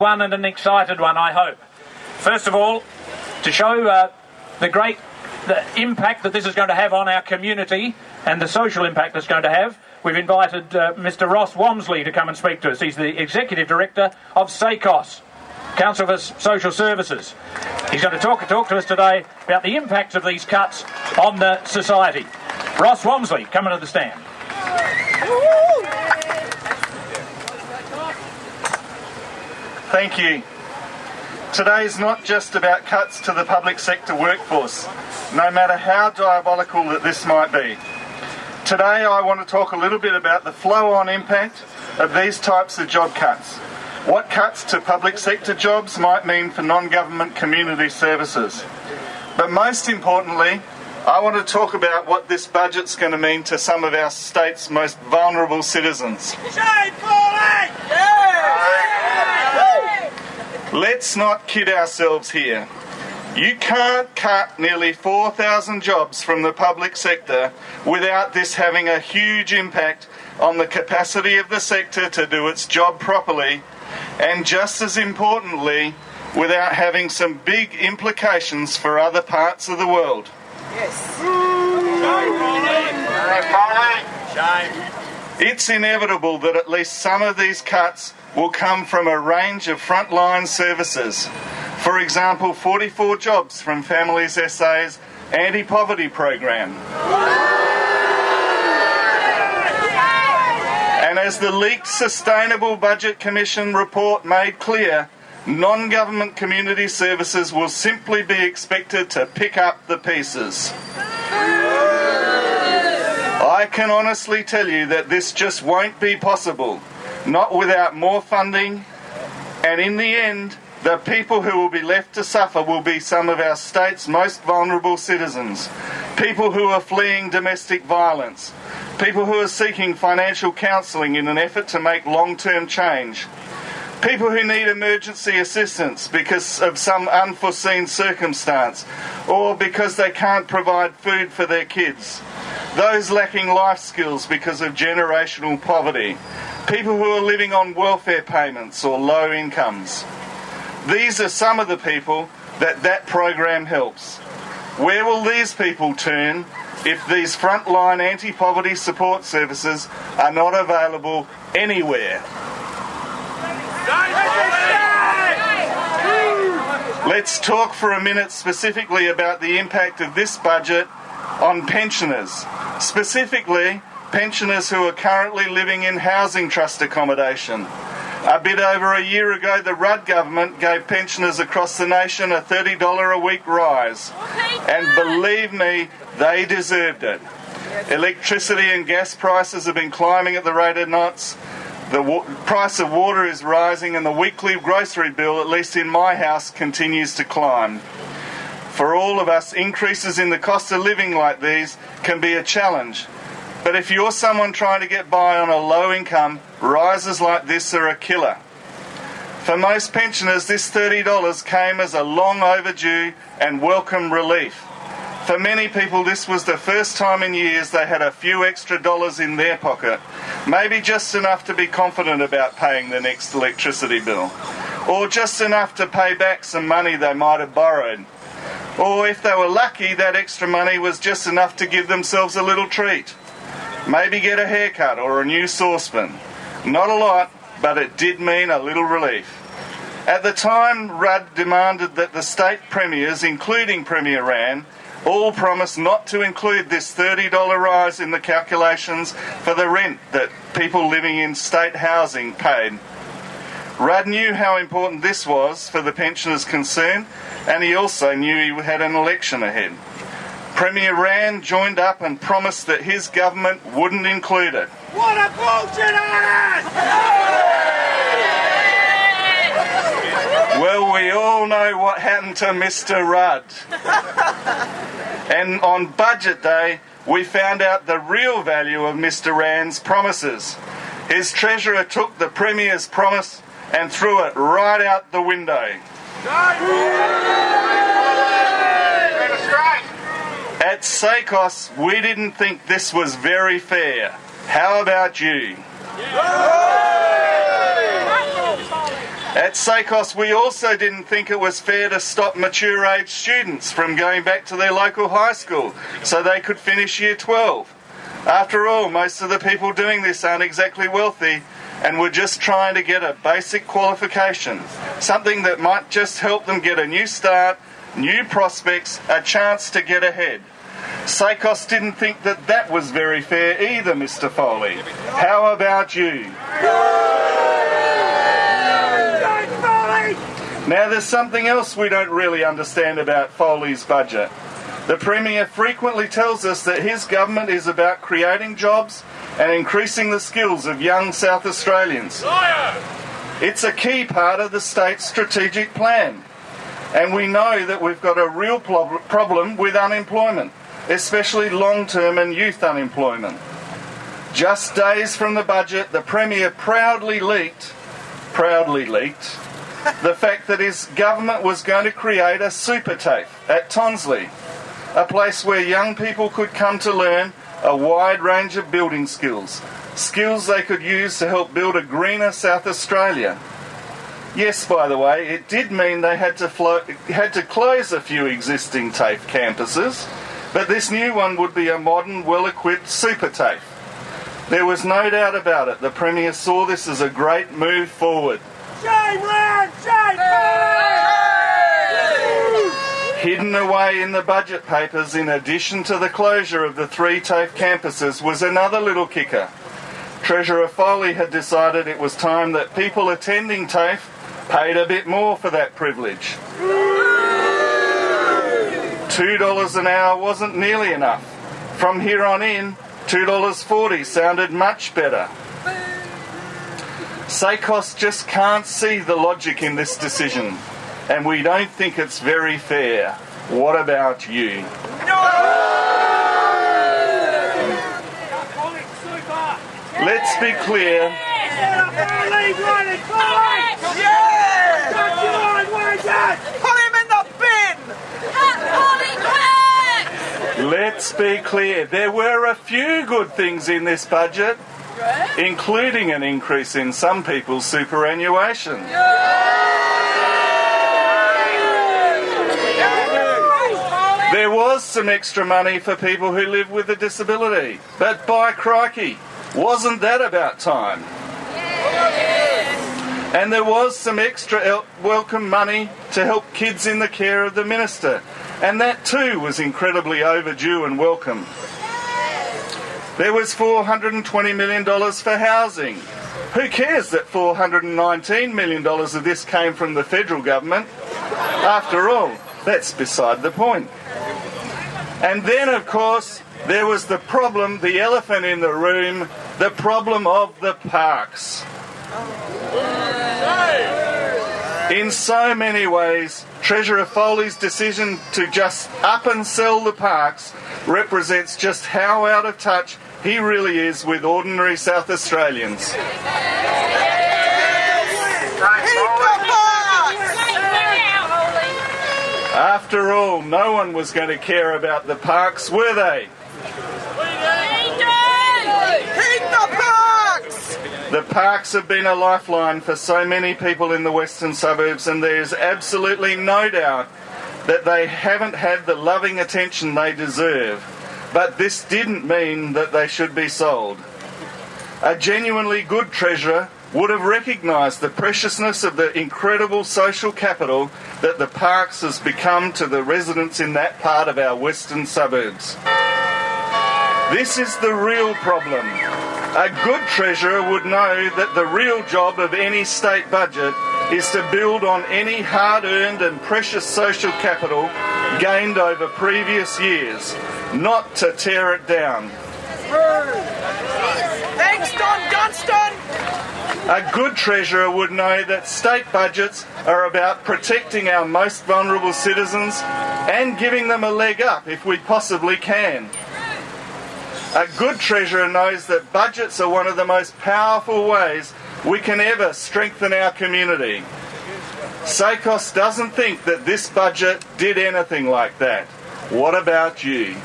One and an excited one, I hope. First of all, to show the impact that this is going to have on our community and the social impact it's going to have, we've invited Mr. Ross Wamsley to come and speak to us. He's the Executive Director of SACOSS, Council for Social Services. He's going to talk to us today about the impacts of these cuts on the society. Ross Wamsley, coming to the stand. Thank you. Today is not just about cuts to the public sector workforce, no matter how diabolical that this might be. Today I want to talk a little bit about the flow-on impact of these types of job cuts. What cuts to public sector jobs might mean for non-government community services. But most importantly, I want to talk about what this budget's going to mean to some of our state's most vulnerable citizens. Let's not kid ourselves here. You can't cut nearly 4,000 jobs from the public sector without this having a huge impact on the capacity of the sector to do its job properly, and just as importantly, without having some big implications for other parts of the world. Yes. It's inevitable that at least some of these cuts will come from a range of frontline services. For example, 44 jobs from Families SA's anti-poverty program. And as the leaked Sustainable Budget Commission report made clear, non-government community services will simply be expected to pick up the pieces. I can honestly tell you that this just won't be possible, not without more funding, and in the end, the people who will be left to suffer will be some of our state's most vulnerable citizens, people who are fleeing domestic violence, people who are seeking financial counselling in an effort to make long-term change, people who need emergency assistance because of some unforeseen circumstance or because they can't provide food for their kids, those lacking life skills because of generational poverty, people who are living on welfare payments or low incomes. These are some of the people that program helps. Where will these people turn if these frontline anti-poverty support services are not available anywhere? Let's talk for a minute specifically about the impact of this budget on pensioners, specifically pensioners who are currently living in housing trust accommodation. A bit over a year ago, the Rudd government gave pensioners across the nation a $30 a week rise. And believe me, they deserved it. Electricity and gas prices have been climbing at the rate of knots. The price of water is rising, and the weekly grocery bill, at least in my house, continues to climb. For all of us, increases in the cost of living like these can be a challenge. But if you're someone trying to get by on a low income, rises like this are a killer. For most pensioners, this $30 came as a long overdue and welcome relief. For many people, this was the first time in years they had a few extra dollars in their pocket, maybe just enough to be confident about paying the next electricity bill, or just enough to pay back some money they might have borrowed. Or if they were lucky, that extra money was just enough to give themselves a little treat. Maybe get a haircut or a new saucepan. Not a lot, but it did mean a little relief. At the time, Rudd demanded that the state premiers, including Premier Rann, all promised not to include this $30 rise in the calculations for the rent that people living in state housing paid. Rudd knew how important this was for the pensioners concerned, and he also knew he had an election ahead. Premier Rann joined up and promised that his government wouldn't include it. What a bullshit ass! Well, we all know what happened to Mr. Rudd. And on Budget Day, we found out the real value of Mr. Rann's promises. His treasurer took the Premier's promise and threw it right out the window. At SACOSS, we didn't think this was very fair. How about you? At SACOSS, we also didn't think it was fair to stop mature-age students from going back to their local high school so they could finish Year 12. After all, most of the people doing this aren't exactly wealthy and were just trying to get a basic qualification, something that might just help them get a new start, new prospects, a chance to get ahead. SACOSS didn't think that that was very fair either, Mr. Foley. How about you? Now, there's something else we don't really understand about Foley's budget. The Premier frequently tells us that his government is about creating jobs and increasing the skills of young South Australians. It's a key part of the state's strategic plan. And we know that we've got a real problem with unemployment, especially long-term and youth unemployment. Just days from the budget, the Premier proudly leaked the fact that his government was going to create a super TAFE at Tonsley, a place where young people could come to learn a wide range of building skills they could use to help build a greener South Australia. Yes, by the way, it did mean they had to close a few existing TAFE campuses, but this new one would be a modern, well-equipped super TAFE. There was no doubt about it. The Premier saw this as a great move forward. Hidden away in the budget papers, in addition to the closure of the 3 TAFE campuses, was another little kicker. Treasurer Foley had decided it was time that people attending TAFE paid a bit more for that privilege. $2 an hour wasn't nearly enough. From here on in, $2.40 sounded much better. SACOSS just can't see the logic in this decision, and we don't think it's very fair. What about you? Let's be clear. Let's be clear. There were a few good things in this budget, including an increase in some people's superannuation. There was some extra money for people who live with a disability, but by crikey, wasn't that about time? And there was some extra welcome money to help kids in the care of the minister, and that too was incredibly overdue and welcome. There was $420 million for housing. Who cares that $419 million of this came from the federal government? After all, that's beside the point. And then, of course, there was the problem, the elephant in the room, the problem of the parks. In so many ways, Treasurer Foley's decision to just up and sell the parks represents just how out of touch he really is with ordinary South Australians. After all, no one was going to care about the parks, were they? The parks have been a lifeline for so many people in the western suburbs, and there's absolutely no doubt that they haven't had the loving attention they deserve. But this didn't mean that they should be sold. A genuinely good treasurer would have recognised the preciousness of the incredible social capital that the parks has become to the residents in that part of our western suburbs. This is the real problem. A good treasurer would know that the real job of any state budget is to build on any hard-earned and precious social capital gained over previous years, not to tear it down. Thanks, Don Gunston! A good treasurer would know that state budgets are about protecting our most vulnerable citizens and giving them a leg up if we possibly can. A good treasurer knows that budgets are one of the most powerful ways we can ever strengthen our community. SACOSS doesn't think that this budget did anything like that. What about you?